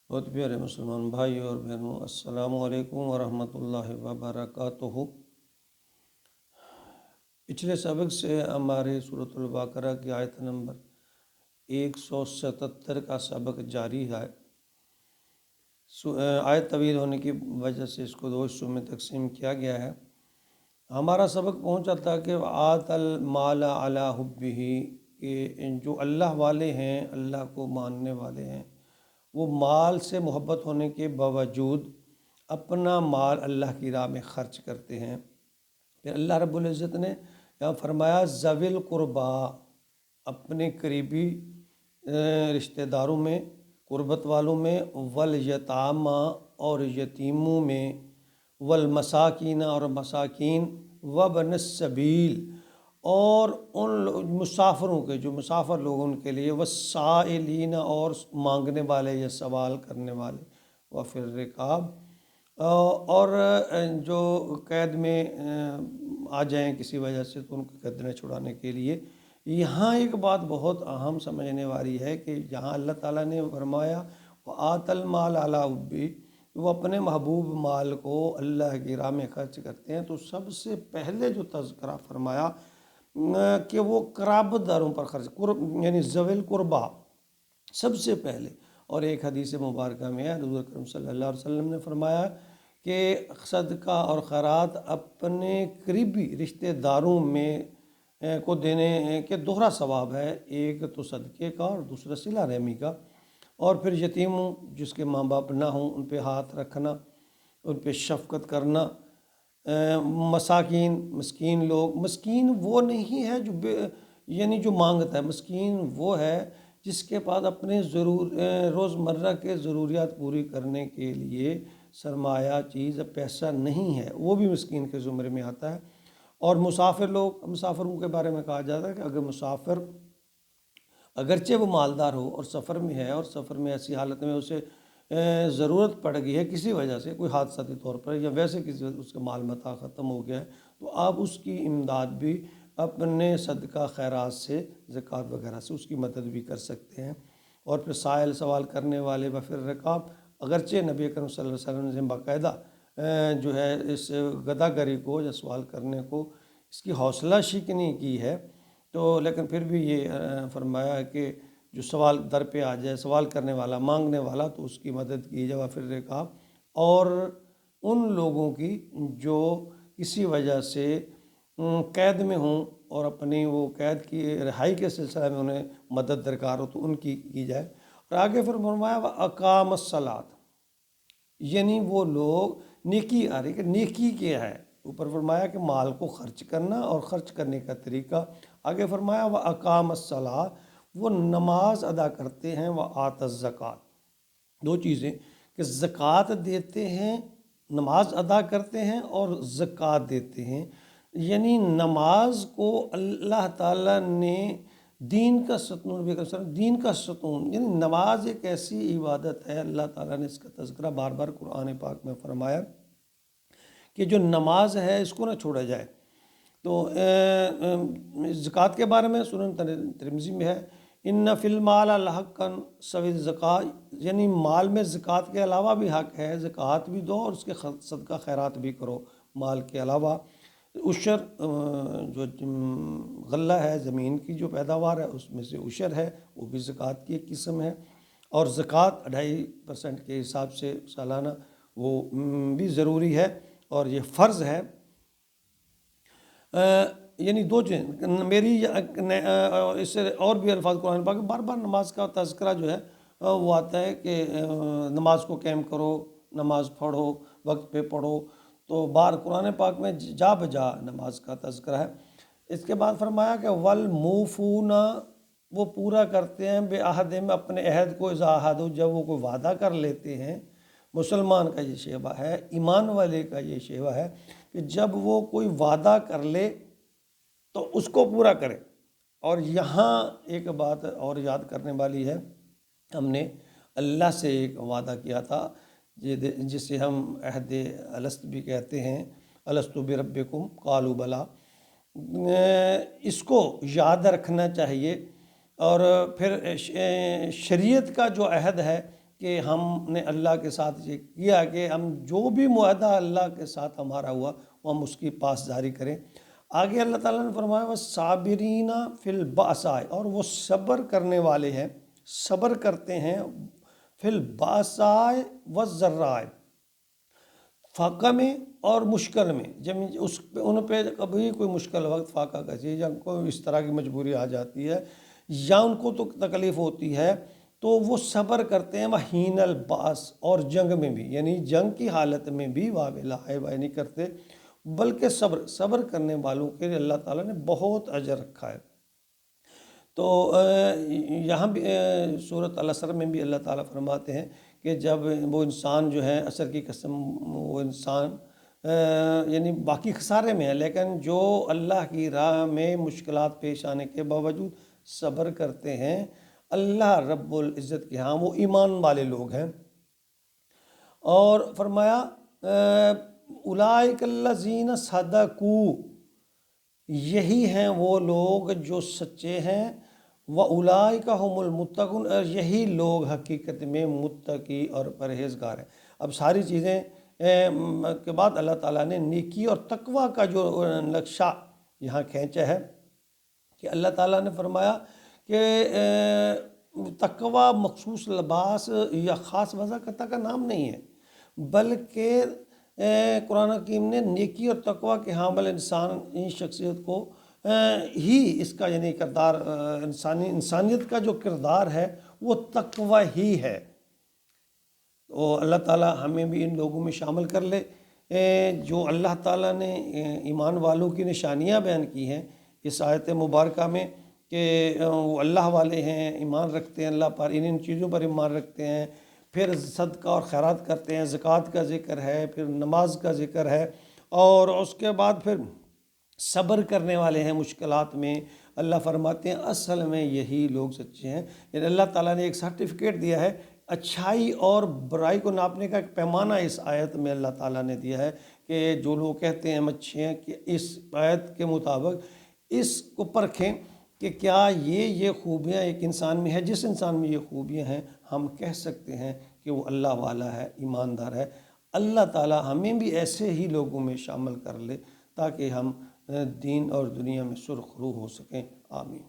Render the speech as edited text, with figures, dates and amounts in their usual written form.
بہت پیارے مسلمان بھائی اور بہنوں، السلام علیکم ورحمۃ اللہ وبرکاتہ۔ پچھلے سبق سے ہمارے سورۃ البقرہ کی آیت نمبر 177 کا سبق جاری ہے۔ آیت طویل ہونے کی وجہ سے اس کو دو حصوں میں تقسیم کیا گیا ہے۔ ہمارا سبق پہنچا تھا کہ آت المال علی حبہ، کہ جو اللہ والے ہیں، اللہ کو ماننے والے ہیں، وہ مال سے محبت ہونے کے باوجود اپنا مال اللہ کی راہ میں خرچ کرتے ہیں۔ پھر اللہ رب العزت نے یہاں فرمایا ذوی القربا، اپنے قریبی رشتہ داروں میں، قربت والوں میں، والیتامی اور یتیموں میں، والمساکین اور مساکین، وابن السبیل اور ان مسافروں کے، جو مسافر لوگ ان کے لیے، والسائلین اور مانگنے والے یا سوال کرنے والے، وفی الرقاب اور جو قید میں آ جائیں کسی وجہ سے تو ان کو قید چھڑانے کے لیے۔ یہاں ایک بات بہت اہم سمجھنے والی ہے کہ جہاں اللہ تعالیٰ نے فرمایا وآت المال علی حبہ، وہ اپنے محبوب مال کو اللہ کی راہ میں خرچ کرتے ہیں، تو سب سے پہلے جو تذکرہ فرمایا کہ وہ قرابت داروں پر خرچ، یعنی ذوی القربا سب سے پہلے۔ اور ایک حدیث مبارکہ میں حضور اکرم صلی اللہ علیہ وسلم نے فرمایا کہ صدقہ اور خیرات اپنے قریبی رشتہ داروں میں کو دینے کے دوہرا ثواب ہے، ایک تو صدقے کا اور دوسرا صلہ رحمی کا۔ اور پھر یتیموں، جس کے ماں باپ نہ ہوں، ان پہ ہاتھ رکھنا، ان پہ شفقت کرنا۔ مساکین، مسکین لوگ، مسکین وہ نہیں ہے جو یعنی جو مانگتا ہے، مسکین وہ ہے جس کے پاس اپنے روزمرہ کے ضروریات پوری کرنے کے لیے سرمایہ چیز پیسہ نہیں ہے، وہ بھی مسکین کے زمرے میں آتا ہے۔ اور مسافر لوگ، مسافروں کے بارے میں کہا جاتا ہے کہ اگر مسافر اگرچہ وہ مالدار ہو اور سفر میں ہے، اور سفر میں ایسی حالت میں اسے ضرورت پڑ گئی ہے کسی وجہ سے، کوئی حادثاتی طور پر یا ویسے کسی وجہ اس کا مال متاع ختم ہو گیا ہے، تو آپ اس کی امداد بھی اپنے صدقہ خیرات سے، زکوٰۃ وغیرہ سے اس کی مدد بھی کر سکتے ہیں۔ اور پھر سائل، سوال کرنے والے، وفی الرقاب، اگرچہ نبی اکرم صلی اللہ علیہ وسلم نے باقاعدہ جو ہے اس گداگری کو یا سوال کرنے کو، اس کی حوصلہ شکنی کی ہے، تو لیکن پھر بھی یہ فرمایا کہ جو سوال در پہ آ جائے، سوال کرنے والا، مانگنے والا، تو اس کی مدد کی جائے، وفی الرقاب۔ اور ان لوگوں کی جو کسی وجہ سے قید میں ہوں اور اپنی وہ قید کی رہائی کے سلسلہ میں انہیں مدد درکار ہو تو ان کی جائے۔ اور آگے پھر فرمایا وَأَقَامَ الصَّلَاةَ، یعنی وہ لوگ نیکی آ رہی کہ نیکی کیا ہے، اوپر فرمایا کہ مال کو خرچ کرنا اور خرچ کرنے کا طریقہ، آگے فرمایا وَأَقَامَ الصَّلَاةَ، وہ نماز ادا کرتے ہیں، وَآتَ الزَّکَاةَ، دو چیزیں کہ زکوٰۃ دیتے ہیں، نماز ادا کرتے ہیں اور زکوٰۃ دیتے ہیں۔ یعنی نماز کو اللہ تعالیٰ نے دین کا ستون، دین کا ستون، یعنی نماز ایک ایسی عبادت ہے، اللہ تعالیٰ نے اس کا تذکرہ بار بار قرآن پاک میں فرمایا کہ جو نماز ہے اس کو نہ چھوڑا جائے۔ تو زکوٰۃ کے بارے میں سنن ترمذی میں ہے ان فی المال لحقا سوی الزکاۃ، یعنی مال میں زکوٰۃ کے علاوہ بھی حق ہے، زکوٰۃ بھی دو اور اس کے صدقہ خیرات بھی کرو مال کے علاوہ۔ عشر، جو غلہ ہے، زمین کی جو پیداوار ہے اس میں سے عشر ہے، وہ بھی زکوٰۃ کی ایک قسم ہے۔ اور زکوٰۃ 2.5% کے حساب سے سالانہ وہ بھی ضروری ہے اور یہ فرض ہے۔ یعنی دو چیزیں میری اس سے اور بھی الفاظ قرآن پاک بار بار نماز کا تذکرہ جو ہے وہ آتا ہے کہ نماز کو قائم کرو، نماز پڑھو، وقت پہ پڑھو، تو بار قرآن پاک میں جا بجا نماز کا تذکرہ ہے۔ اس کے بعد فرمایا کہ والموفون، وہ پورا کرتے ہیں بعہدہم، اپنے عہد کو، اذا عاہدوا، جب وہ کوئی وعدہ کر لیتے ہیں۔ مسلمان کا یہ شیوہ ہے، ایمان والے کا یہ شیوہ ہے کہ جب وہ کوئی وعدہ کر لے تو اس کو پورا کرے۔ اور یہاں ایک بات اور یاد کرنے والی ہے، ہم نے اللہ سے ایک وعدہ کیا تھا جسے ہم عہد الست بھی کہتے ہیں، الست بربکم قالوا بلی، اس کو یاد رکھنا چاہیے۔ اور پھر شریعت کا جو عہد ہے کہ ہم نے اللہ کے ساتھ یہ کیا کہ ہم جو بھی معاہدہ اللہ کے ساتھ ہمارا ہوا وہ ہم اس کی پاسداری کریں۔ آگے اللہ تعالیٰ نے فرمایا وَالصَّابِرِينَ فِي الْبَأْسَاءِ، اور وہ صبر کرنے والے ہیں، صبر کرتے ہیں فی الباساء والضراء، فاقہ میں اور مشکل میں، جب ان پہ کبھی کوئی مشکل وقت فاقہ کا چیز یا کوئی اس طرح کی مجبوری آ جاتی ہے یا ان کو تو تکلیف ہوتی ہے تو وہ صبر کرتے ہیں۔ وحین الباس، اور جنگ میں بھی، یعنی جنگ کی حالت میں بھی واویلا نہیں کرتے، بلکہ صبر کرنے والوں کے لیے اللہ تعالیٰ نے بہت اجر رکھا ہے۔ تو یہاں بھی سورۃ العصر میں بھی اللہ تعالیٰ فرماتے ہیں کہ جب وہ انسان جو ہے، عصر کی قسم، وہ انسان یعنی باقی خسارے میں ہے، لیکن جو اللہ کی راہ میں مشکلات پیش آنے کے باوجود صبر کرتے ہیں، اللہ رب العزت کے ہاں وہ ایمان والے لوگ ہیں۔ اور فرمایا اولئک الذین صدقوا، یہی ہیں وہ لوگ جو سچے ہیں، وَأُولَئِكَ هُمُ الْمُتَّقُونَ، اور یہی لوگ حقیقت میں متقی اور پرہیزگار ہیں۔ اب ساری چیزیں کے بعد اللہ تعالیٰ نے نیکی اور تقوی کا جو نقشہ یہاں کھینچا ہے کہ اللہ تعالیٰ نے فرمایا کہ تقوی مخصوص لباس یا خاص وضاقتہ کا نام نہیں ہے، بلکہ قرآن حکیم نے نیکی اور تقوی کے حامل انسانی شخصیت کو ہی اس کا یعنی کردار، انسانیت کا جو کردار ہے وہ تقوی ہی ہے۔ تو اللہ تعالیٰ ہمیں بھی ان لوگوں میں شامل کر لے جو اللہ تعالیٰ نے ایمان والوں کی نشانیاں بیان کی ہیں اس آیت مبارکہ میں، کہ وہ اللہ والے ہیں، ایمان رکھتے ہیں اللہ پر، ان چیزوں پر ایمان رکھتے ہیں، پھر صدقہ اور خیرات کرتے ہیں، زکوٰۃ کا ذکر ہے، پھر نماز کا ذکر ہے، اور اس کے بعد پھر صبر کرنے والے ہیں مشکلات میں۔ اللہ فرماتے ہیں اصل میں یہی لوگ سچے ہیں۔ یعنی اللہ تعالیٰ نے ایک سرٹیفکیٹ دیا ہے، اچھائی اور برائی کو ناپنے کا ایک پیمانہ اس آیت میں اللہ تعالیٰ نے دیا ہے کہ جو لوگ کہتے ہیں ہم اچھے ہیں، کہ اس آیت کے مطابق اس کو پرکھیں کہ کیا یہ خوبیاں ایک انسان میں ہے، جس انسان میں یہ خوبیاں ہیں ہم کہہ سکتے ہیں کہ وہ اللہ والا ہے، ایماندار ہے۔ اللہ تعالیٰ ہمیں بھی ایسے ہی لوگوں میں شامل کر لے تاکہ ہم دین اور دنیا میں سرخرو ہو سکیں۔ آمین۔